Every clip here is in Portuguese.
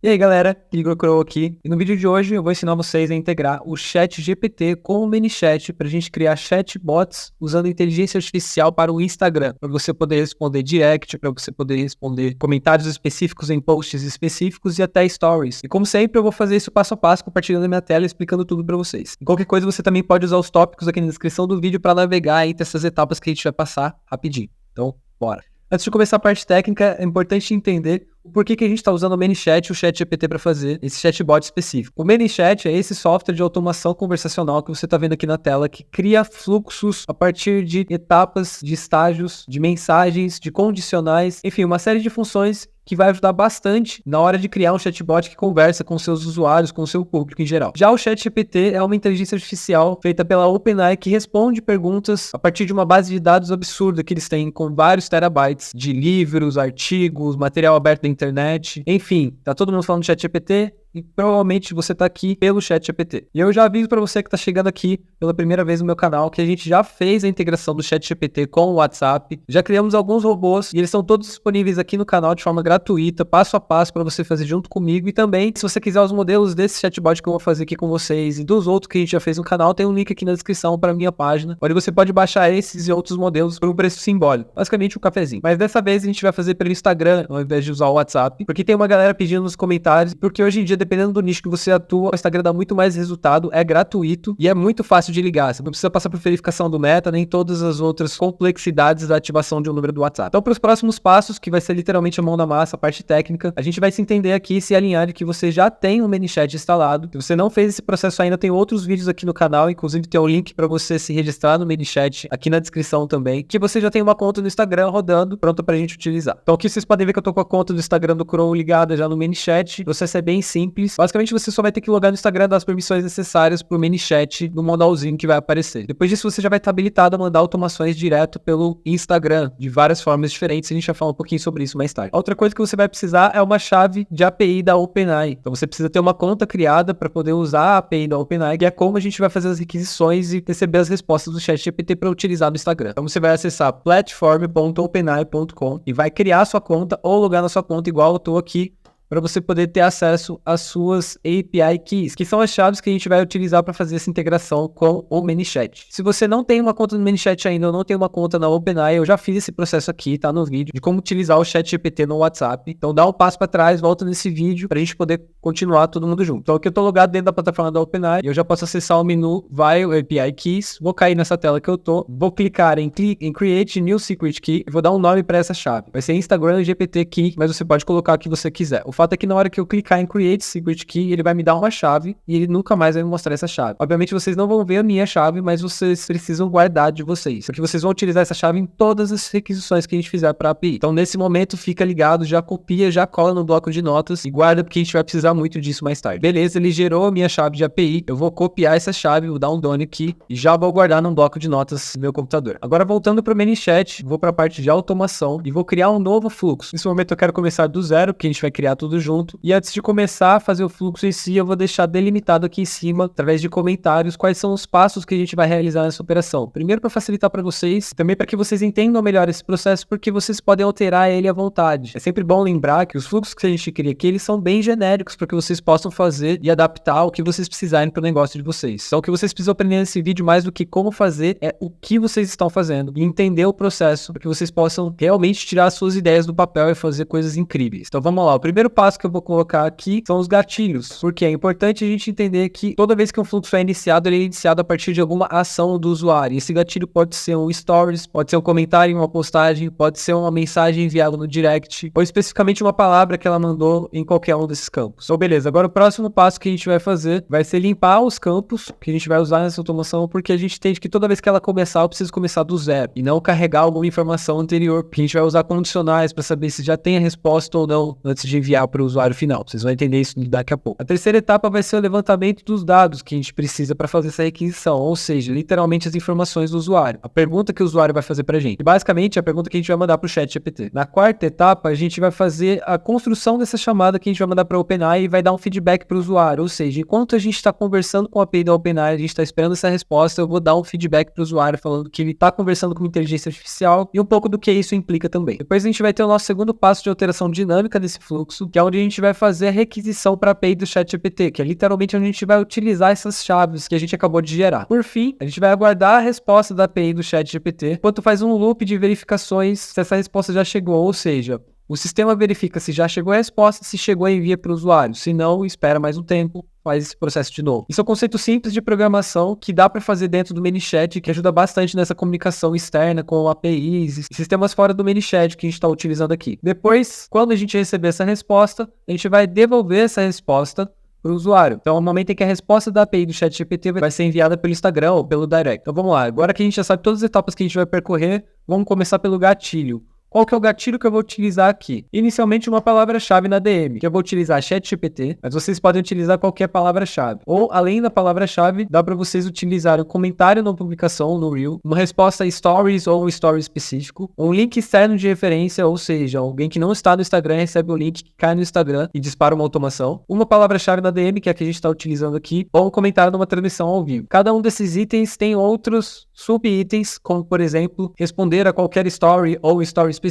E aí galera, Igor Crow aqui, e no vídeo de hoje eu vou ensinar vocês a integrar o ChatGPT com o ManyChat para a gente criar chatbots usando inteligência artificial para o Instagram, para você poder responder direct, para você poder responder comentários específicos em posts específicos e até stories. E como sempre eu vou fazer isso passo a passo, compartilhando a minha tela e explicando tudo para vocês. E qualquer coisa você também pode usar os tópicos aqui na descrição do vídeo para navegar entre essas etapas que a gente vai passar rapidinho. Então, bora! Antes de começar a parte técnica, é importante entender o porquê que a gente está usando o ManyChat e o ChatGPT para fazer esse chatbot específico. O ManyChat é esse software de automação conversacional que você está vendo aqui na tela, que cria fluxos a partir de etapas, de estágios, de mensagens, de condicionais, enfim, uma série de funções que vai ajudar bastante na hora de criar um chatbot que conversa com seus usuários, com o seu público em geral. Já o ChatGPT é uma inteligência artificial feita pela OpenAI que responde perguntas a partir de uma base de dados absurda que eles têm com vários terabytes de livros, artigos, material aberto da internet, enfim, tá todo mundo falando de ChatGPT e provavelmente você tá aqui pelo ChatGPT. E eu já aviso para você que tá chegando aqui pela primeira vez no meu canal que a gente já fez a integração do ChatGPT com o WhatsApp, já criamos alguns robôs e eles estão todos disponíveis aqui no canal de forma gratuita, passo a passo para você fazer junto comigo. E também, se você quiser os modelos desse chatbot que eu vou fazer aqui com vocês e dos outros que a gente já fez no canal, tem um link aqui na descrição para minha página, onde você pode baixar esses e outros modelos por um preço simbólico, basicamente um cafezinho. Mas dessa vez a gente vai fazer pelo Instagram ao invés de usar o WhatsApp, porque tem uma galera pedindo nos comentários, porque hoje em dia, dependendo do nicho que você atua, o Instagram dá muito mais resultado, é gratuito e é muito fácil de ligar. Você não precisa passar por verificação do Meta, nem todas as outras complexidades da ativação de um número do WhatsApp. Então, para os próximos passos, que vai ser literalmente a mão na massa, a parte técnica, a gente vai se entender aqui e se alinhar de que você já tem o ManyChat instalado. Se você não fez esse processo ainda, tem outros vídeos aqui no canal, inclusive tem um link para você se registrar no ManyChat aqui na descrição também, que você já tem uma conta no Instagram rodando, pronta pra gente utilizar. Então aqui vocês podem ver que eu tô com a conta do Instagram do Crow ligada já no ManyChat. O processo é bem simples. Basicamente você só vai ter que logar no Instagram, dar as permissões necessárias pro ManyChat no modalzinho que vai aparecer. Depois disso você já vai estar habilitado a mandar automações direto pelo Instagram, de várias formas diferentes. A gente vai falar um pouquinho sobre isso mais tarde. Outra coisa que você vai precisar é uma chave de API da OpenAI. Então você precisa ter uma conta criada para poder usar a API da OpenAI, que é como a gente vai fazer as requisições e receber as respostas do ChatGPT para utilizar no Instagram. Então você vai acessar platform.openai.com e vai criar a sua conta ou logar na sua conta igual eu tô aqui, para você poder ter acesso às suas API Keys, que são as chaves que a gente vai utilizar para fazer essa integração com o ManyChat. Se você não tem uma conta no ManyChat ainda ou não tem uma conta na OpenAI, eu já fiz esse processo aqui, tá no vídeo, de como utilizar o ChatGPT no WhatsApp. Então dá um passo para trás, volta nesse vídeo para a gente poder continuar todo mundo junto. Então aqui eu tô logado dentro da plataforma da OpenAI e eu já posso acessar o menu Vai API Keys, vou cair nessa tela que eu tô, vou clicar em Create New Secret Key e vou dar um nome para essa chave. Vai ser Instagram GPT Key, mas você pode colocar o que você quiser. O fato é que na hora que eu clicar em Create Secret Key, ele vai me dar uma chave e ele nunca mais vai me mostrar essa chave. Obviamente vocês não vão ver a minha chave, mas vocês precisam guardar de vocês, porque vocês vão utilizar essa chave em todas as requisições que a gente fizer para a API. Então nesse momento fica ligado, já copia, já cola no bloco de notas e guarda, porque a gente vai precisar muito disso mais tarde. Beleza, ele gerou a minha chave de API, eu vou copiar essa chave, vou dar um done aqui e já vou guardar num bloco de notas no meu computador. Agora voltando para o ManyChat, vou para a parte de automação e vou criar um novo fluxo. Nesse momento eu quero começar do zero, porque a gente vai criar tudo junto. E antes de começar a fazer o fluxo em si, eu vou deixar delimitado aqui em cima, através de comentários, quais são os passos que a gente vai realizar nessa operação. Primeiro, para facilitar para vocês, também para que vocês entendam melhor esse processo, porque vocês podem alterar ele à vontade. É sempre bom lembrar que os fluxos que a gente cria aqui, eles são bem genéricos para que vocês possam fazer e adaptar o que vocês precisarem para o negócio de vocês. Então, o que vocês precisam aprender nesse vídeo, mais do que como fazer, é o que vocês estão fazendo e entender o processo, para que vocês possam realmente tirar as suas ideias do papel e fazer coisas incríveis. Então, vamos lá. O primeiro passo que eu vou colocar aqui são os gatilhos, porque é importante a gente entender que toda vez que um fluxo é iniciado, ele é iniciado a partir de alguma ação do usuário. Esse gatilho pode ser um stories, pode ser um comentário em uma postagem, pode ser uma mensagem enviada no direct, ou especificamente uma palavra que ela mandou em qualquer um desses campos. Então, beleza. Agora o próximo passo que a gente vai fazer vai ser limpar os campos que a gente vai usar nessa automação, porque a gente entende que toda vez que ela começar, eu preciso começar do zero e não carregar alguma informação anterior, porque a gente vai usar condicionais para saber se já tem a resposta ou não antes de enviar para o usuário final. Vocês vão entender isso daqui a pouco. A terceira etapa vai ser o levantamento dos dados que a gente precisa para fazer essa requisição, ou seja, literalmente as informações do usuário. A pergunta que o usuário vai fazer para a gente. E basicamente, é a pergunta que a gente vai mandar para o ChatGPT. Na quarta etapa, a gente vai fazer a construção dessa chamada que a gente vai mandar para a OpenAI e vai dar um feedback para o usuário. Ou seja, enquanto a gente está conversando com a API da OpenAI, a gente está esperando essa resposta, eu vou dar um feedback para o usuário falando que ele está conversando com inteligência artificial e um pouco do que isso implica também. Depois a gente vai ter o nosso segundo passo de alteração dinâmica desse fluxo, que é onde a gente vai fazer a requisição para a API do ChatGPT, que é literalmente onde a gente vai utilizar essas chaves que a gente acabou de gerar. Por fim, a gente vai aguardar a resposta da API do ChatGPT, enquanto faz um loop de verificações se essa resposta já chegou, ou seja, o sistema verifica se já chegou a resposta, se chegou, envia para o usuário. Se não, espera mais um tempo, faz esse processo de novo. Isso é um conceito simples de programação que dá para fazer dentro do ManyChat, que ajuda bastante nessa comunicação externa com APIs e sistemas fora do ManyChat que a gente está utilizando aqui. Depois, quando a gente receber essa resposta, a gente vai devolver essa resposta para o usuário. Então, no momento em que a resposta da API do ChatGPT vai ser enviada pelo Instagram ou pelo Direct. Então, vamos lá. Agora que a gente já sabe todas as etapas que a gente vai percorrer, vamos começar pelo gatilho. Qual que é o gatilho que eu vou utilizar aqui? Inicialmente, uma palavra-chave na DM, que eu vou utilizar ChatGPT, mas vocês podem utilizar qualquer palavra-chave. Ou, além da palavra-chave, dá para vocês utilizar um comentário na publicação, no Reel, uma resposta a Stories ou um Story específico, um link externo de referência, ou seja, alguém que não está no Instagram recebe o link que cai no Instagram e dispara uma automação, uma palavra-chave na DM, que é a que a gente está utilizando aqui, ou um comentário numa transmissão ao vivo. Cada um desses itens tem outros sub-itens, como, por exemplo, responder a qualquer story ou story específico,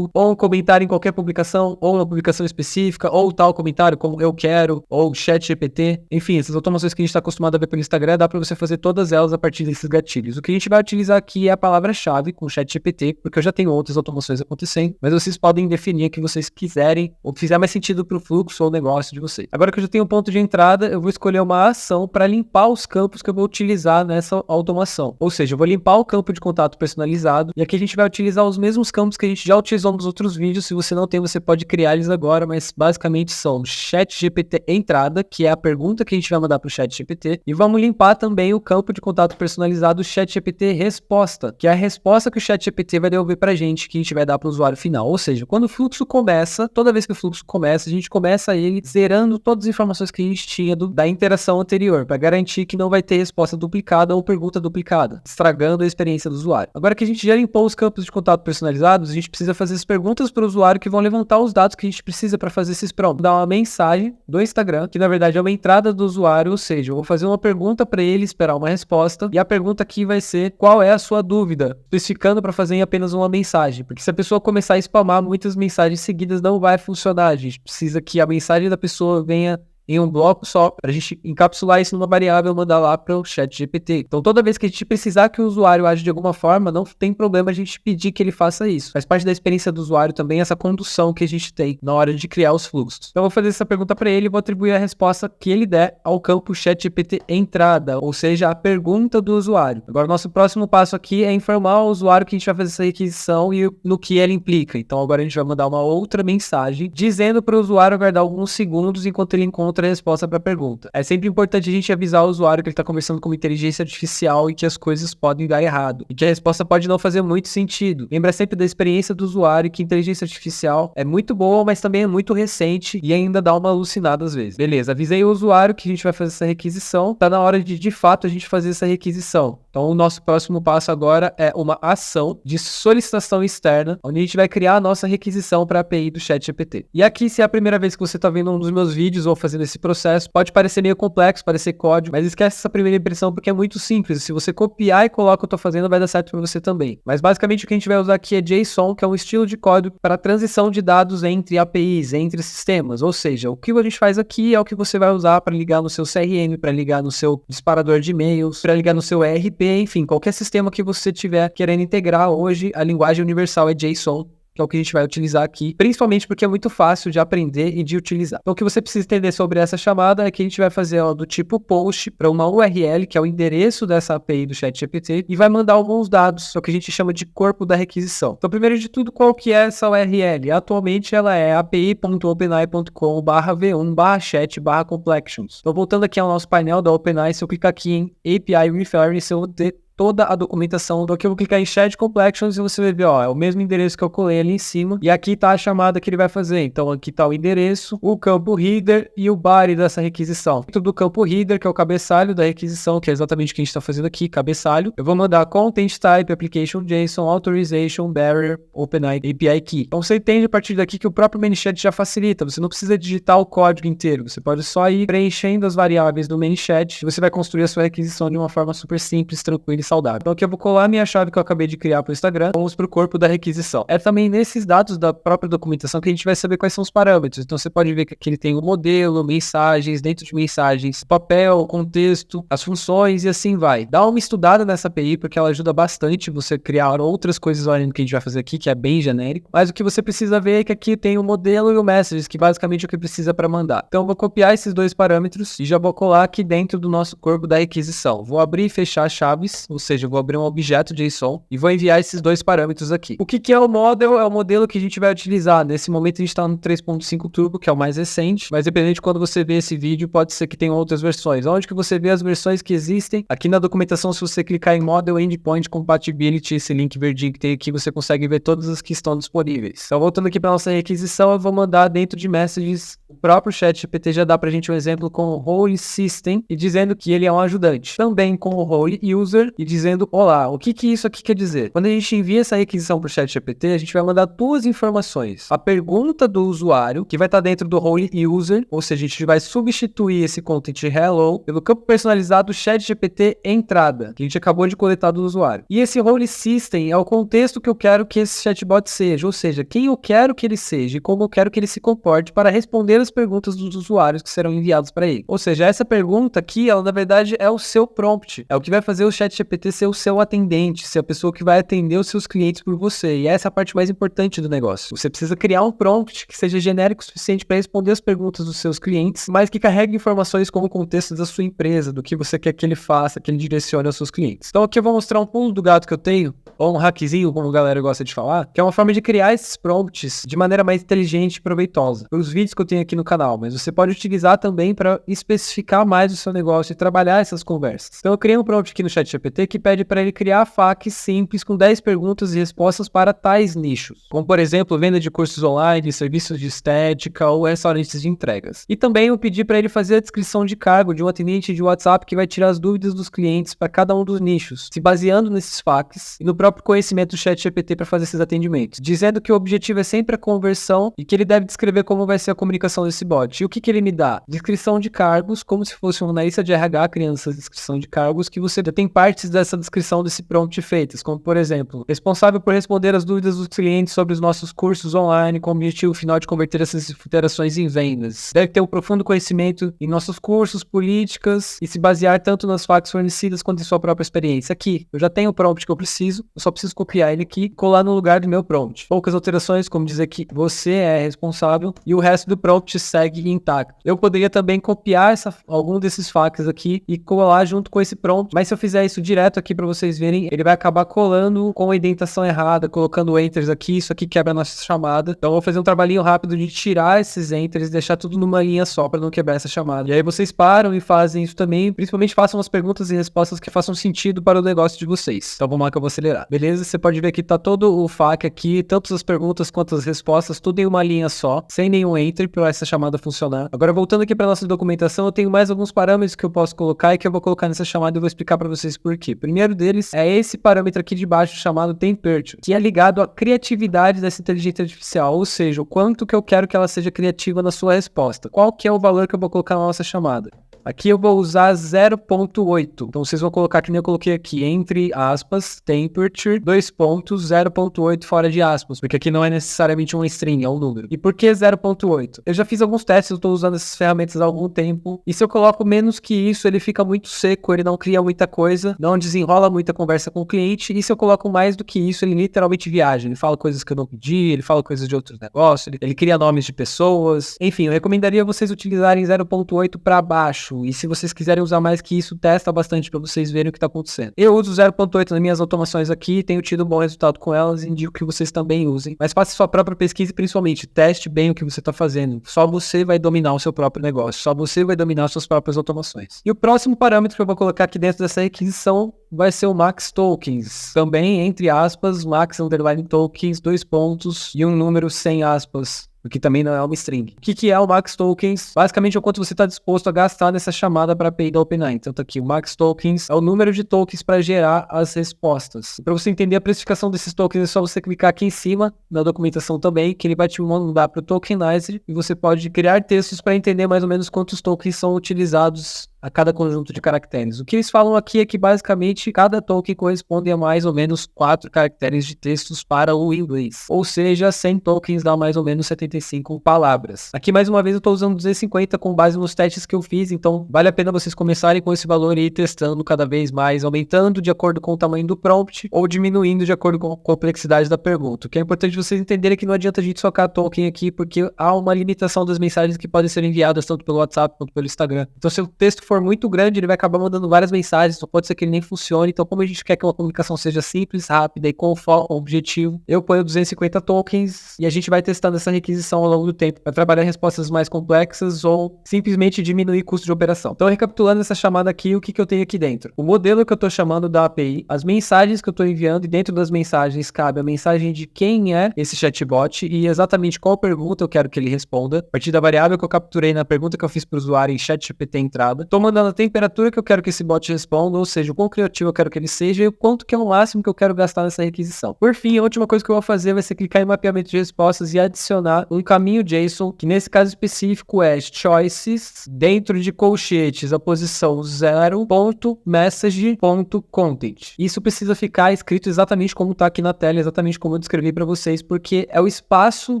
ou um comentário em qualquer publicação, ou uma publicação específica, ou tal comentário como eu quero, ou ChatGPT. Enfim, essas automações que a gente está acostumado a ver pelo Instagram, dá para você fazer todas elas a partir desses gatilhos. O que a gente vai utilizar aqui é a palavra-chave com o ChatGPT, porque eu já tenho outras automações acontecendo, mas vocês podem definir a que vocês quiserem, ou que fizer mais sentido para o fluxo ou negócio de vocês. Agora que eu já tenho um ponto de entrada, eu vou escolher uma ação para limpar os campos que eu vou utilizar nessa automação. Ou seja, eu vou limpar o campo de contato personalizado, e aqui a gente vai utilizar os mesmos campos que a gente já utilizou nos outros vídeos. Se você não tem, você pode criar eles agora, mas basicamente são ChatGPT entrada, que é a pergunta que a gente vai mandar para o ChatGPT, e vamos limpar também o campo de contato personalizado ChatGPT resposta, que é a resposta que o ChatGPT vai devolver para a gente, que a gente vai dar para o usuário final. Ou seja, quando o fluxo começa, toda vez que o fluxo começa, a gente começa ele zerando todas as informações que a gente tinha da interação anterior, para garantir que não vai ter resposta duplicada ou pergunta duplicada, estragando a experiência do usuário. Agora que a gente já limpou os campos de contato personalizados, a gente precisa fazer as perguntas para o usuário que vão levantar os dados que a gente precisa para fazer esses prompts. Dar uma mensagem do Instagram, que na verdade é uma entrada do usuário, ou seja, eu vou fazer uma pergunta para ele, esperar uma resposta, e a pergunta aqui vai ser qual é a sua dúvida, especificando para fazer em apenas uma mensagem, porque se a pessoa começar a spamar muitas mensagens seguidas não vai funcionar. A gente precisa que a mensagem da pessoa venha em um bloco só, para a gente encapsular isso numa variável e mandar lá para o ChatGPT. Então, toda vez que a gente precisar que o usuário age de alguma forma, não tem problema a gente pedir que ele faça isso. Faz parte da experiência do usuário também essa condução que a gente tem na hora de criar os fluxos. Então, eu vou fazer essa pergunta para ele e vou atribuir a resposta que ele der ao campo ChatGPT entrada, ou seja, a pergunta do usuário. Agora, o nosso próximo passo aqui é informar ao usuário que a gente vai fazer essa requisição e no que ela implica. Então, agora a gente vai mandar uma outra mensagem dizendo para o usuário aguardar alguns segundos enquanto ele encontra a resposta para a pergunta. É sempre importante a gente avisar o usuário que ele está conversando com uma inteligência artificial e que as coisas podem dar errado, e que a resposta pode não fazer muito sentido. Lembra sempre da experiência do usuário, que a inteligência artificial é muito boa, mas também é muito recente e ainda dá uma alucinada às vezes. Beleza, avisei o usuário que a gente vai fazer essa requisição, tá na hora de fato a gente fazer essa requisição. Então o nosso próximo passo agora é uma ação de solicitação externa, onde a gente vai criar a nossa requisição para a API do ChatGPT. E aqui, se é a primeira vez que você está vendo um dos meus vídeos ou fazendo esse processo, pode parecer meio complexo, parecer código, mas esquece essa primeira impressão porque é muito simples. Se você copiar e colar o que eu tô fazendo, vai dar certo para você também. Mas basicamente o que a gente vai usar aqui é JSON, que é um estilo de código para transição de dados entre APIs, entre sistemas. Ou seja, o que a gente faz aqui é o que você vai usar para ligar no seu CRM, para ligar no seu disparador de e-mails, para ligar no seu ERP, enfim, qualquer sistema que você tiver querendo integrar hoje, a linguagem universal é JSON, que é o que a gente vai utilizar aqui, principalmente porque é muito fácil de aprender e de utilizar. Então, o que você precisa entender sobre essa chamada é que a gente vai fazer do tipo post para uma URL, que é o endereço dessa API do ChatGPT, e vai mandar alguns dados, o que a gente chama de corpo da requisição. Então, primeiro de tudo, qual que é essa URL? Atualmente, ela é api.openai.com/v1/chat/complexions. Então, voltando aqui ao nosso painel da OpenAI, se eu clicar aqui em API Reference, eu vou ter toda a documentação do que eu vou clicar em Chat Complexions e você vai ver, ó, é o mesmo endereço que eu colei ali em cima, e aqui tá a chamada que ele vai fazer. Então aqui tá o endereço, o campo header e o body dessa requisição. Dentro do campo header, que é o cabeçalho da requisição, que é exatamente o que a gente tá fazendo aqui, cabeçalho, eu vou mandar content type, application JSON, authorization, barrier, OpenAI API key. Então você entende a partir daqui que o próprio ManyChat já facilita, você não precisa digitar o código inteiro, você pode só ir preenchendo as variáveis do ManyChat e você vai construir a sua requisição de uma forma super simples, tranquila e saudável. Então aqui eu vou colar a minha chave que eu acabei de criar para o Instagram, vamos para o corpo da requisição. É também nesses dados da própria documentação que a gente vai saber quais são os parâmetros. Então você pode ver que aqui ele tem o modelo, mensagens, dentro de mensagens, papel, contexto, as funções e assim vai. Dá uma estudada nessa API porque ela ajuda bastante você criar outras coisas além do que a gente vai fazer aqui, que é bem genérico. Mas o que você precisa ver é que aqui tem o modelo e o messages, que basicamente é o que precisa para mandar. Então eu vou copiar esses dois parâmetros e já vou colar aqui dentro do nosso corpo da requisição. Vou abrir e fechar chaves, ou seja, eu vou abrir um objeto JSON e vou enviar esses dois parâmetros aqui. O que é o model? É o modelo que a gente vai utilizar. Nesse momento a gente está no 3.5 Turbo, que é o mais recente, mas dependendo de quando você vê esse vídeo, pode ser que tenha outras versões. Onde que você vê as versões que existem? Aqui na documentação, se você clicar em Model Endpoint Compatibility, esse link verdinho que tem aqui, você consegue ver todas as que estão disponíveis. Então, voltando aqui para nossa requisição, eu vou mandar dentro de messages. O próprio ChatGPT já dá pra gente um exemplo com o Role System e dizendo que ele é um ajudante. Também com o Role User e dizendo olá. O que isso aqui quer dizer? Quando a gente envia essa requisição pro ChatGPT, a gente vai mandar duas informações. A pergunta do usuário, que vai estar dentro do Role User, ou seja, a gente vai substituir esse content hello pelo campo personalizado ChatGPT entrada, que a gente acabou de coletar do usuário. E esse Role System é o contexto que eu quero que esse chatbot seja, ou seja, quem eu quero que ele seja e como eu quero que ele se comporte para responder as perguntas dos usuários que serão enviados para ele. Ou seja, essa pergunta aqui, ela na verdade é o seu prompt, é o que vai fazer o ChatGPT ser o seu atendente, ser a pessoa que vai atender os seus clientes por você. E essa é a parte mais importante do negócio. Você precisa criar um prompt que seja genérico o suficiente para responder as perguntas dos seus clientes, mas que carregue informações como o contexto da sua empresa, do que você quer que ele faça, que ele direcione aos seus clientes. Então aqui eu vou mostrar um pulo do gato que eu tenho, ou um hackzinho, como a galera gosta de falar, que é uma forma de criar esses prompts de maneira mais inteligente e proveitosa. Os vídeos que eu tenho aqui no canal, mas você pode utilizar também para especificar mais o seu negócio e trabalhar essas conversas. Então eu criei um prompt aqui no ChatGPT que pede para ele criar FAQs simples com 10 perguntas e respostas para tais nichos, como por exemplo, venda de cursos online, serviços de estética ou restaurantes de entregas. E também eu pedi para ele fazer a descrição de cargo de um atendente de WhatsApp que vai tirar as dúvidas dos clientes para cada um dos nichos, se baseando nesses FAQs e no próprio conhecimento do ChatGPT para fazer esses atendimentos, dizendo que o objetivo é sempre a conversão e que ele deve descrever como vai ser a comunicação desse bot. E o que ele me dá? Descrição de cargos, como se fosse um analista de RH criando essa descrição de cargos, que você já tem partes dessa descrição desse prompt feitas, como por exemplo, responsável por responder as dúvidas dos clientes sobre os nossos cursos online com o objetivo final de converter essas interações em vendas. Deve ter um profundo conhecimento em nossos cursos, políticas e se basear tanto nas FAQs fornecidas quanto em sua própria experiência. Aqui, eu já tenho o prompt que eu preciso, eu só preciso copiar ele aqui e colar no lugar do meu prompt. Poucas alterações, como dizer que você é responsável e o resto do prompt segue intacto. Eu poderia também copiar algum desses FAQs aqui e colar junto com esse prompt, mas se eu fizer isso direto aqui para vocês verem, ele vai acabar colando com a indentação errada, colocando enters aqui, isso aqui quebra a nossa chamada. Então eu vou fazer um trabalhinho rápido de tirar esses enters e deixar tudo numa linha só para não quebrar essa chamada. E aí vocês param e fazem isso também, principalmente façam as perguntas e respostas que façam sentido para o negócio de vocês. Então vamos lá que eu vou acelerar. Beleza? Você pode ver que tá todo o FAQ aqui, tanto as perguntas quanto as respostas, tudo em uma linha só, sem nenhum enter para essa chamada funcionar. Agora voltando aqui para nossa documentação, eu tenho mais alguns parâmetros que eu posso colocar e que eu vou colocar nessa chamada e vou explicar para vocês por quê. O primeiro deles é esse parâmetro aqui de baixo chamado Temperature, que é ligado à criatividade dessa inteligência artificial, ou seja, o quanto que eu quero que ela seja criativa na sua resposta. Qual que é o valor que eu vou colocar na nossa chamada? Aqui eu vou usar 0.8. Então vocês vão colocar, que nem eu coloquei aqui, entre aspas, temperature, 0.8 fora de aspas, porque aqui não é necessariamente um string, é um número. E por que 0.8? Eu já fiz alguns testes, eu estou usando essas ferramentas há algum tempo, e se eu coloco menos que isso, ele fica muito seco, ele não cria muita coisa, não desenrola muita conversa com o cliente, e se eu coloco mais do que isso, ele literalmente viaja, ele fala coisas que eu não pedi, ele fala coisas de outros negócios, ele cria nomes de pessoas, enfim, eu recomendaria vocês utilizarem 0.8 para baixo. E se vocês quiserem usar mais que isso, testa bastante para vocês verem o que está acontecendo. Eu uso 0.8 nas minhas automações aqui, tenho tido um bom resultado com elas e indico que vocês também usem. Mas faça sua própria pesquisa e principalmente teste bem o que você está fazendo. Só você vai dominar o seu próprio negócio, só você vai dominar suas próprias automações. E o próximo parâmetro que eu vou colocar aqui dentro dessa requisição vai ser o Max Tokens. Também, entre aspas, Max Underline Tokens, 2 pontos e um número sem aspas, porque também não é uma string. O que é o Max Tokens? Basicamente é o quanto você está disposto a gastar nessa chamada para a API da OpenAI. Então tá aqui, o Max Tokens é o número de tokens para gerar as respostas. Para você entender a precificação desses tokens, é só você clicar aqui em cima na documentação também, que ele vai te mandar para o Tokenizer e você pode criar textos para entender mais ou menos quantos tokens são utilizados a cada conjunto de caracteres. O que eles falam aqui é que basicamente cada token corresponde a mais ou menos 4 caracteres de textos para o inglês. Ou seja, 100 tokens dá mais ou menos 75 palavras. Aqui mais uma vez eu estou usando 250 com base nos testes que eu fiz, então vale a pena vocês começarem com esse valor e ir testando cada vez mais, aumentando de acordo com o tamanho do prompt ou diminuindo de acordo com a complexidade da pergunta. O que é importante vocês entenderem é que não adianta a gente socar token aqui, porque há uma limitação das mensagens que podem ser enviadas tanto pelo WhatsApp quanto pelo Instagram. Então se o texto for muito grande, ele vai acabar mandando várias mensagens, então pode ser que ele nem funcione. Então como a gente quer que uma comunicação seja simples, rápida e com foco, objetivo, eu ponho 250 tokens e a gente vai testando essa requisição ao longo do tempo para trabalhar respostas mais complexas ou simplesmente diminuir custo de operação. Então recapitulando essa chamada aqui, o que eu tenho aqui dentro? O modelo que eu estou chamando da API, as mensagens que eu estou enviando e dentro das mensagens cabe a mensagem de quem é esse chatbot e exatamente qual pergunta eu quero que ele responda, a partir da variável que eu capturei na pergunta que eu fiz para o usuário em ChatGPT entrada. Estou mandando a temperatura que eu quero que esse bot responda, ou seja, o quão criativo eu quero que ele seja e o quanto que é o máximo que eu quero gastar nessa requisição. Por fim, a última coisa que eu vou fazer vai ser clicar em mapeamento de respostas e adicionar um caminho JSON, que nesse caso específico é choices, dentro de colchetes, a posição 0.message.content. Isso precisa ficar escrito exatamente como está aqui na tela, exatamente como eu descrevi para vocês, porque é o espaço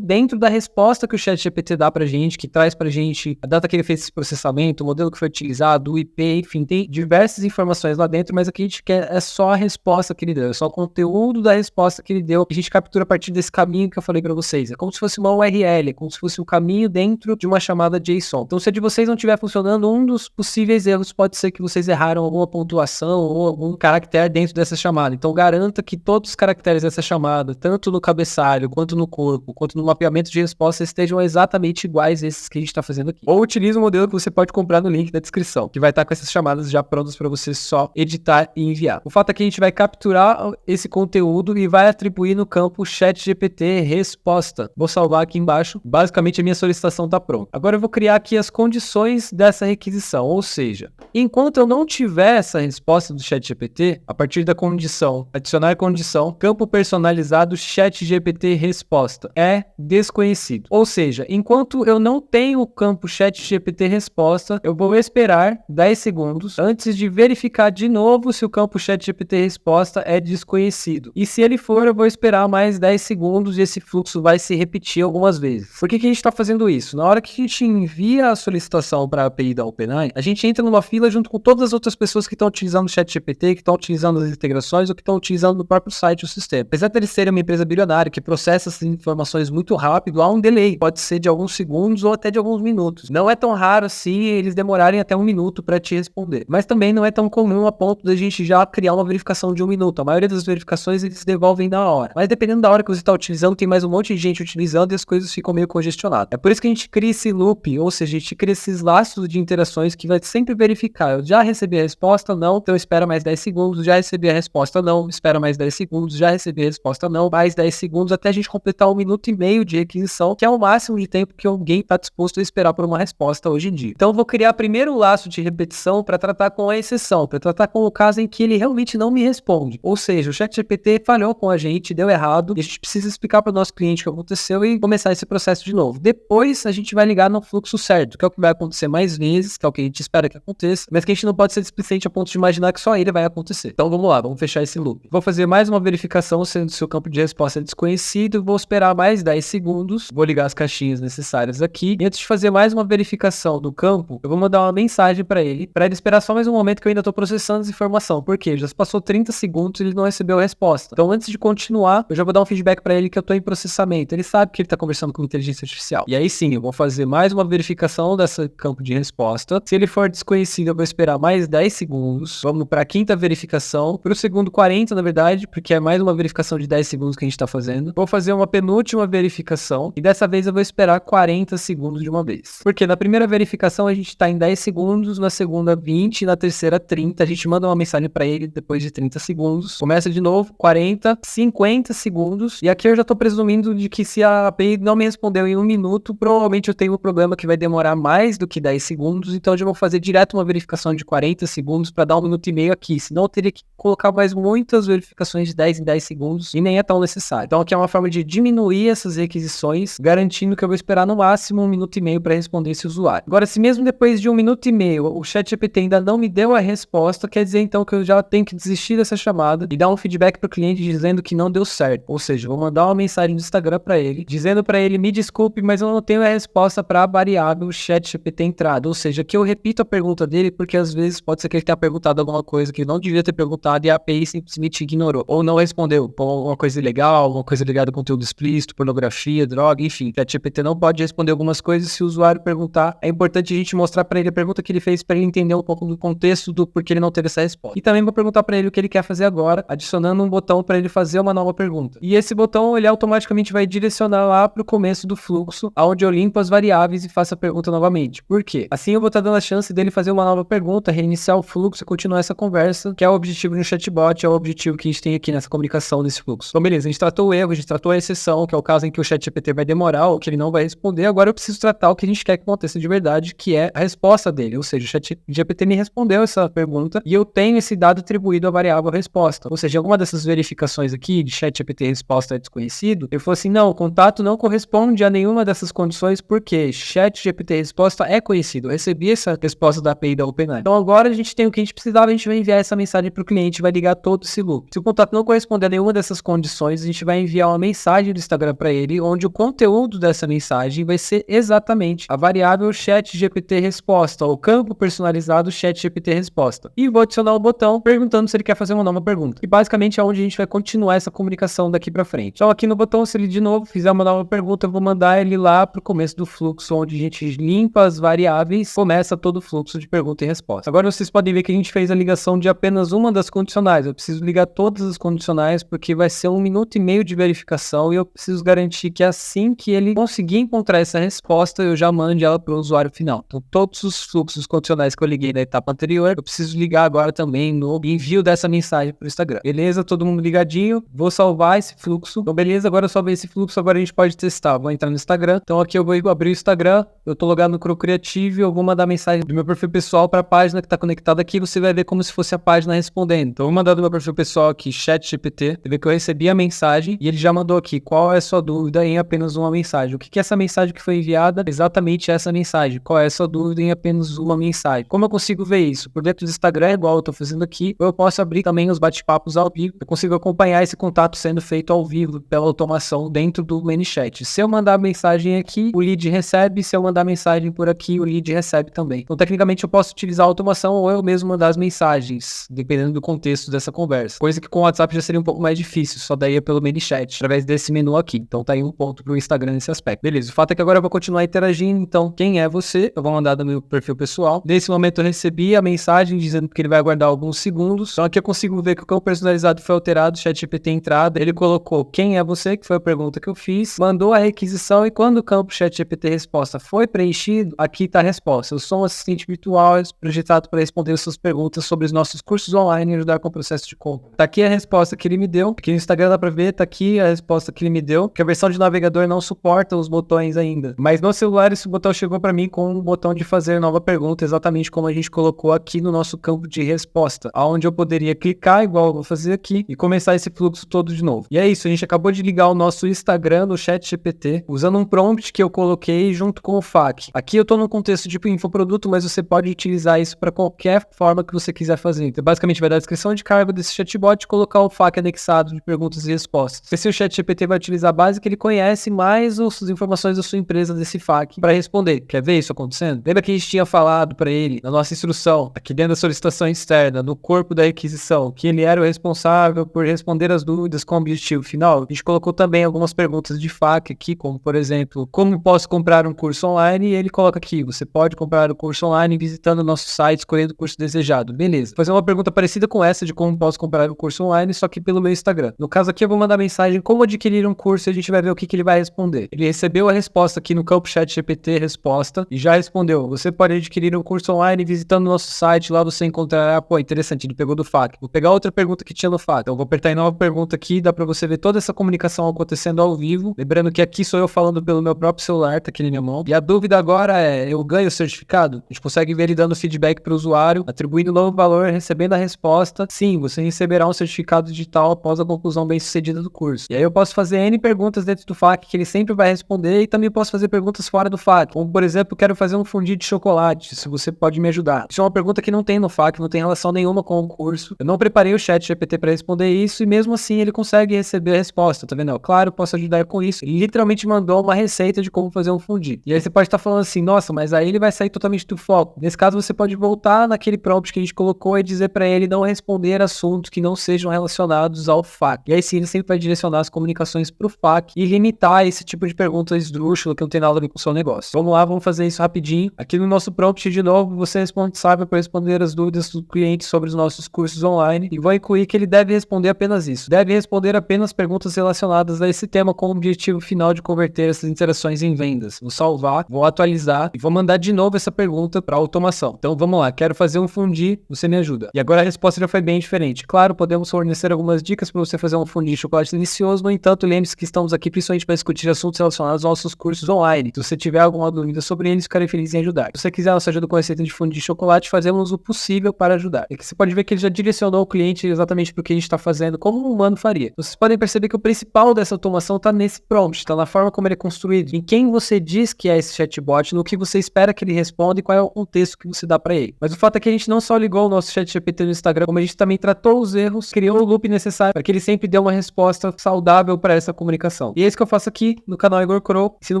dentro da resposta que o ChatGPT dá pra gente, que traz pra gente a data que ele fez esse processamento, o modelo que foi utilizado, o IP, enfim, tem diversas informações lá dentro, mas o que a gente quer é só a resposta que ele deu, é só o conteúdo da resposta que ele deu, que a gente captura a partir desse caminho que eu falei pra vocês. É como se fosse uma URL, é como se fosse um caminho dentro de uma chamada JSON. Então, se a de vocês não estiver funcionando, um dos possíveis erros pode ser que vocês erraram alguma pontuação ou algum caractere dentro dessa chamada. Então, garanta que todos os caracteres dessa chamada, tanto no cabeçalho, quanto no corpo, quanto no mapeamento de resposta, estejam exatamente iguais a esses que a gente está fazendo aqui. Ou utilize um modelo que você pode comprar no link da descrição, que vai estar com essas chamadas já prontas para você só editar e enviar. O fato é que a gente vai capturar esse conteúdo e vai atribuir no campo ChatGPT resposta. Vou salvar aqui embaixo. Basicamente, a minha solicitação está pronta. Agora eu vou criar aqui as condições dessa requisição, ou seja, enquanto eu não tiver essa resposta do ChatGPT, a partir da condição, adicionar condição, campo personalizado ChatGPT resposta é desconhecido. Ou seja, enquanto eu não tenho o campo ChatGPT resposta, eu vou esperar 10 segundos antes de verificar de novo se o campo ChatGPT resposta é desconhecido. E se ele for, eu vou esperar mais 10 segundos e esse fluxo vai se repetir algumas vezes. Por que a gente está fazendo isso? Na hora que a gente envia a solicitação para a API da OpenAI, a gente entra numa fila junto com todas as outras pessoas que estão utilizando o ChatGPT, que estão utilizando as integrações ou que estão utilizando no próprio site o sistema. Apesar de eles serem uma empresa bilionária que processa essas informações muito rápido, há um delay, pode ser de alguns segundos ou até de alguns minutos. Não é tão raro assim eles demorarem até 1 minuto para te responder, mas também não é tão comum a ponto da gente já criar uma verificação de 1 minuto. A maioria das verificações eles devolvem na hora, mas dependendo da hora que você está utilizando, tem mais um monte de gente utilizando e as coisas ficam meio congestionadas. É por isso que a gente cria esse loop, ou seja, a gente cria esses laços de interações que vai sempre verificar. Eu já recebi a resposta, não, então espera mais 10 segundos, já recebi a resposta, não, espera mais 10 segundos, já recebi a resposta, não, mais 10 segundos, até a gente completar 1 minuto e meio de requisição, que é o máximo de tempo que alguém está disposto a esperar por uma resposta hoje em dia. Então eu vou criar primeiro o laço de repetição para tratar com a exceção, para tratar com o caso em que ele realmente não me responde. Ou seja, o ChatGPT falhou com a gente, deu errado, e a gente precisa explicar para o nosso cliente o que aconteceu e começar esse processo de novo. Depois a gente vai ligar no fluxo certo, que é o que vai acontecer mais vezes, que é o que a gente espera que aconteça, mas que a gente não pode ser displicente a ponto de imaginar que só ele vai acontecer. Então vamos lá, vamos fechar esse loop. Vou fazer mais uma verificação sendo se o campo de resposta é desconhecido, vou esperar mais 10 segundos, vou ligar as caixinhas necessárias aqui, e antes de fazer mais uma verificação do campo, eu vou mandar uma mensagem para ele esperar só mais um momento que eu ainda estou processando essa informação, porque já se passou 30 segundos e ele não recebeu a resposta. Então antes de continuar, eu já vou dar um feedback para ele que eu estou em processamento. Ele sabe que ele está conversando com inteligência artificial. E aí sim, eu vou fazer mais uma verificação desse campo de resposta. Se ele for desconhecido, eu vou esperar mais 10 segundos. Vamos para a quinta verificação, para o segundo 40, na verdade, porque é mais uma verificação de 10 segundos que a gente está fazendo. Vou fazer uma penúltima verificação e dessa vez eu vou esperar 40 segundos de uma vez. Porque na primeira verificação a gente está em 10 segundos, na segunda 20, na terceira 30. A gente manda uma mensagem para ele depois de 30 segundos. Começa de novo, 40, 50 segundos. E aqui eu já estou presumindo de que se a API não me respondeu em 1 minuto, provavelmente eu tenho um problema que vai demorar mais do que 10 segundos. Então eu já vou fazer direto uma verificação de 40 segundos para dar 1 minuto e meio aqui. Senão eu teria que colocar mais muitas verificações de 10 em 10 segundos e nem é tão necessário. Então aqui é uma forma de diminuir essas requisições, garantindo que eu vou esperar no máximo 1 minuto e meio para responder esse usuário. Agora, se mesmo depois de 1 minuto e meio e-mail, o ChatGPT ainda não me deu a resposta, quer dizer então que eu já tenho que desistir dessa chamada e dar um feedback para o cliente dizendo que não deu certo. Ou seja, vou mandar uma mensagem no Instagram para ele, dizendo para ele, me desculpe, mas eu não tenho a resposta para a variável ChatGPT entrada. Ou seja, que eu repito a pergunta dele, porque às vezes pode ser que ele tenha perguntado alguma coisa que ele não devia ter perguntado e a API simplesmente ignorou, ou não respondeu, por alguma coisa ilegal, alguma coisa ligada a conteúdo explícito, pornografia, droga, enfim. O ChatGPT não pode responder algumas coisas se o usuário perguntar. É importante a gente mostrar para ele a pergunta que ele fez para ele entender um pouco do contexto do porquê ele não teve essa resposta. E também vou perguntar para ele o que ele quer fazer agora, adicionando um botão para ele fazer uma nova pergunta. E esse botão, ele automaticamente vai direcionar lá para o começo do fluxo, onde eu limpo as variáveis e faço a pergunta novamente. Por quê? Assim eu vou estar dando a chance dele fazer uma nova pergunta, reiniciar o fluxo e continuar essa conversa, que é o objetivo no chatbot, é o objetivo que a gente tem aqui nessa comunicação desse fluxo. Então beleza, a gente tratou o erro, a gente tratou a exceção, que é o caso em que o ChatGPT vai demorar ou que ele não vai responder. Agora eu preciso tratar o que a gente quer que aconteça de verdade, que é a resposta dele. Ou seja, o ChatGPT me respondeu essa pergunta e eu tenho esse dado atribuído à variável resposta. Ou seja, alguma dessas verificações aqui de ChatGPT resposta é desconhecido, ele falou assim, não, o contato não corresponde a nenhuma dessas condições porque ChatGPT resposta é conhecido. Eu recebi essa resposta da API da OpenAI. Então agora a gente tem o que a gente precisava, a gente vai enviar essa mensagem para o cliente, vai ligar todo esse loop. Se o contato não corresponder a nenhuma dessas condições, a gente vai enviar uma mensagem do Instagram para ele, onde o conteúdo dessa mensagem vai ser exatamente a variável ChatGPT resposta, ou campo personalizado ChatGPT resposta. E vou adicionar um botão perguntando se ele quer fazer uma nova pergunta. E basicamente é onde a gente vai continuar essa comunicação daqui para frente. Então aqui no botão, se ele de novo fizer uma nova pergunta, eu vou mandar ele lá para o começo do fluxo, onde a gente limpa as variáveis, começa todo o fluxo de pergunta e resposta. Agora vocês podem ver que a gente fez a ligação de apenas uma das condicionais. Eu preciso ligar todas as condicionais porque vai ser 1 minuto e meio de verificação e eu preciso garantir que assim que ele conseguir encontrar essa resposta, eu já mande ela para o usuário final. Então todos os fluxos condicionais que eu liguei na etapa anterior, eu preciso ligar agora também no envio dessa mensagem para o Instagram. Beleza? Todo mundo ligadinho. Vou salvar esse fluxo. Então beleza, agora eu salvei esse fluxo, agora a gente pode testar. Vou entrar no Instagram. Então aqui eu vou abrir o Instagram, eu tô logado no Procreative, eu vou mandar mensagem do meu perfil pessoal para a página que está conectada aqui, você vai ver como se fosse a página respondendo. Então eu vou mandar do meu perfil pessoal aqui, ChatGPT, você vê que eu recebi a mensagem e ele já mandou aqui, qual é a sua dúvida em apenas uma mensagem. O que é essa mensagem que foi enviada? Exatamente essa mensagem. Qual é a sua dúvida em apenas uma mensagem? Como eu consigo ver isso? Por dentro do Instagram, igual eu tô fazendo aqui, ou eu posso abrir também os bate-papos ao vivo, eu consigo acompanhar esse contato sendo feito ao vivo pela automação dentro do ManyChat. Se eu mandar mensagem aqui, o lead recebe, se eu mandar mensagem por aqui, o lead recebe também. Então, tecnicamente, eu posso utilizar a automação ou eu mesmo mandar as mensagens, dependendo do contexto dessa conversa. Coisa que com o WhatsApp já seria um pouco mais difícil, só daí é pelo ManyChat, através desse menu aqui. Então, tá aí um ponto pro Instagram nesse aspecto. Beleza, o fato é que agora eu vou continuar interagindo, então, quem é você? Eu vou mandar do meu perfil pessoal. Nesse momento, eu recebi a mensagem dizendo que ele vai aguardar alguns segundos. Então, aqui eu consigo ver que o campo personalizado foi alterado, ChatGPT entrada, ele colocou quem é você, que foi a pergunta que eu fiz, mandou a requisição e quando o campo ChatGPT resposta foi preenchido, aqui está a resposta. Eu sou um assistente virtual projetado para responder suas perguntas sobre os nossos cursos online e ajudar com o processo de compra. Tá aqui a resposta que ele me deu. Aqui no Instagram dá para ver, tá aqui a resposta que ele me deu, que a versão de navegador não suporta os botões ainda. Mas no celular esse botão chegou para mim com um botão de fazer nova pergunta, exatamente como a gente colocou aqui no nosso campo de resposta, onde eu poderia clicar, igual eu vou fazer aqui, e começar esse fluxo todo de novo. E é isso, a gente acabou de ligar o nosso Instagram no ChatGPT, usando um prompt que eu coloquei junto com o FAQ. Aqui eu tô no contexto de infoproduto, mas você pode utilizar isso para qualquer forma que você quiser fazer. Então, basicamente, vai dar a descrição de cargo desse chatbot e colocar o FAQ anexado de perguntas e respostas. Esse o ChatGPT vai utilizar a base que ele conhece, mais as informações da sua empresa desse FAQ para responder. Quer ver isso acontecendo? Lembra que a gente tinha falado para ele, na nossa instrução, aqui dentro da solicitação externa, no corpo da requisição, que ele era o responsável por responder as dúvidas com o objetivo final? A gente colocou também algumas perguntas de FAQ aqui, como, por exemplo, como posso comprar um curso online? E ele coloca aqui, você pode comprar o curso online visitando o nosso site, escolhendo o curso desejado. Beleza. Vou fazer uma pergunta parecida com essa de como posso comprar o curso online, só que pelo meu Instagram. No caso aqui, eu vou mandar mensagem como adquirir um curso e a gente vai ver o que ele vai responder. Ele recebeu a resposta aqui no campo ChatGPT resposta e já respondeu. Você pode adquirir um curso online visitando o nosso site, lá você encontrará, pô, interessante, ele pegou do FAQ. Vou pegar outra pergunta que tinha no FAQ. Então, vou apertar em nova pergunta aqui, dá pra você ver toda essa comunicação acontecendo ao vivo. Lembrando que aqui sou eu falando pelo meu próprio celular, tá aqui na minha mão. E a dúvida agora é, eu ganho o certificado? A gente consegue ver ele dando feedback para o usuário, atribuindo novo valor, recebendo a resposta. Sim, você receberá um certificado digital após a conclusão bem-sucedida do curso. E aí eu posso fazer N perguntas dentro do FAQ que ele sempre vai responder e também posso fazer perguntas fora do FAQ. Como, por exemplo, quero fazer um fondue de chocolate. se você pode me ajudar. Isso é uma pergunta que não tem no FAQ, não tem relação nenhuma com o curso. Eu não preparei o chat GPT para responder isso e mesmo assim ele consegue receber a resposta, tá vendo? Claro, eu posso ajudar com isso. Ele literalmente mandou uma receita de como fazer um fundi. E aí você pode estar falando assim, nossa, mas aí ele vai sair totalmente do foco. Nesse caso, você pode voltar naquele prompt que a gente colocou e dizer para ele não responder assuntos que não sejam relacionados ao FAQ. E aí sim, ele sempre vai direcionar as comunicações pro FAQ e limitar esse tipo de pergunta esdrúxula que não tem nada a ver com o seu negócio. Vamos lá, vamos fazer isso rapidinho. Aqui no nosso prompt, de novo, você é responsável por responder as dúvidas do cliente sobre os nossos cursos online e vou incluir que ele deve responder apenas isso. Deve responder apenas perguntas relacionadas a esse tema com o objetivo final de converter essas interações em vendas. Vou salvar, vou atualizar e vou mandar de novo essa pergunta para automação. Então vamos lá, quero fazer um fundi, você me ajuda. E agora a resposta já foi bem diferente. Claro, podemos fornecer algumas dicas para você fazer um fundi de chocolate delicioso, no entanto, lembre-se que estamos aqui principalmente para discutir assuntos relacionados aos nossos cursos online. Se você tiver alguma dúvida sobre eles, ficarei feliz em ajudar. Se você quiser nossa ajuda com a receita de fundi de chocolate, fazemos o possível para ajudar. E que você pode ver que ele já direcionou o cliente exatamente para o que a gente está fazendo, como um humano faria. Vocês podem perceber que o principal dessa automação está nesse prompt, está na forma como ele é construído, em quem você diz que é esse chatbot, no que você espera que ele responda e qual é o contexto que você dá para ele. Mas o fato é que a gente não só ligou o nosso chat GPT no Instagram, como a gente também tratou os erros, criou o loop necessário para que ele sempre dê uma resposta saudável para essa comunicação. E é isso que eu faço aqui no canal Igor Crow. Ensino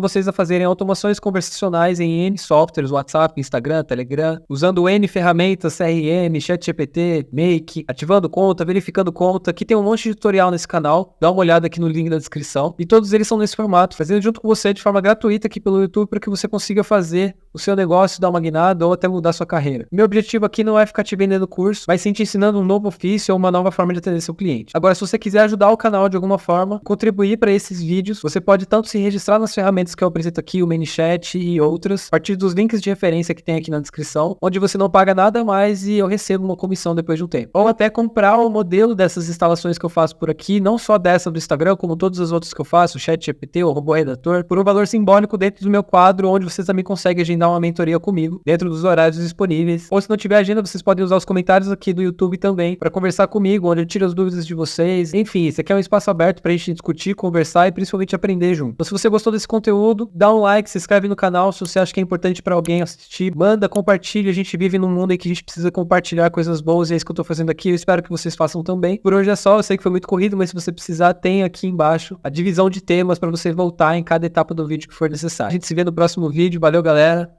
vocês a fazerem automações conversacionais em N softwares, WhatsApp, Instagram, Telegram, usando N ferramentas, CRM, ChatGPT, Make, ativando conta, verificando conta. Aqui tem um monte de tutorial nesse canal. Dá uma olhada aqui no link da descrição. E todos eles são nesse formato, fazendo junto com você de forma gratuita aqui pelo YouTube para que você consiga fazer o seu negócio, dar uma guinada ou até mudar sua carreira. Meu objetivo aqui não é ficar te vendendo curso, mas sim te ensinando um novo ofício ou uma nova forma de atender seu cliente. Agora, se você quiser ajudar o canal de alguma forma, contribuir para esses vídeos, você pode tanto se registrar nas ferramentas que eu apresento aqui, o ManyChat e outras, a partir dos links de referência que tem aqui na descrição, onde você não paga nada mais e eu recebo uma comissão depois de um tempo. Ou até comprar o modelo dessas instalações que eu faço por aqui, não só dessa do Instagram, como todas as outras que eu faço, o ChatGPT, o Robô Redator, por um valor simbólico dentro do meu quadro, onde vocês também conseguem agendar uma mentoria comigo, dentro dos horários disponíveis. Ou se não tiver agenda, vocês podem usar os comentários aqui do YouTube também, para conversar comigo, onde eu tiro as dúvidas de vocês. Enfim, esse aqui é um espaço aberto pra gente discutir, conversar e principalmente aprender junto. Então, se você gostou desse conteúdo, dá um like, se inscreve no canal, se você acha que é importante pra alguém assistir, manda, compartilha. A gente vive num mundo em que a gente precisa compartilhar coisas boas e é isso que eu tô fazendo aqui. Eu espero que vocês façam também. Por hoje é só, eu sei que foi muito corrido, mas se você precisar, tem aqui embaixo a divisão de temas pra você voltar em cada etapa do vídeo que for necessário. A gente se vê no próximo vídeo. Valeu, galera.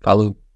Falou.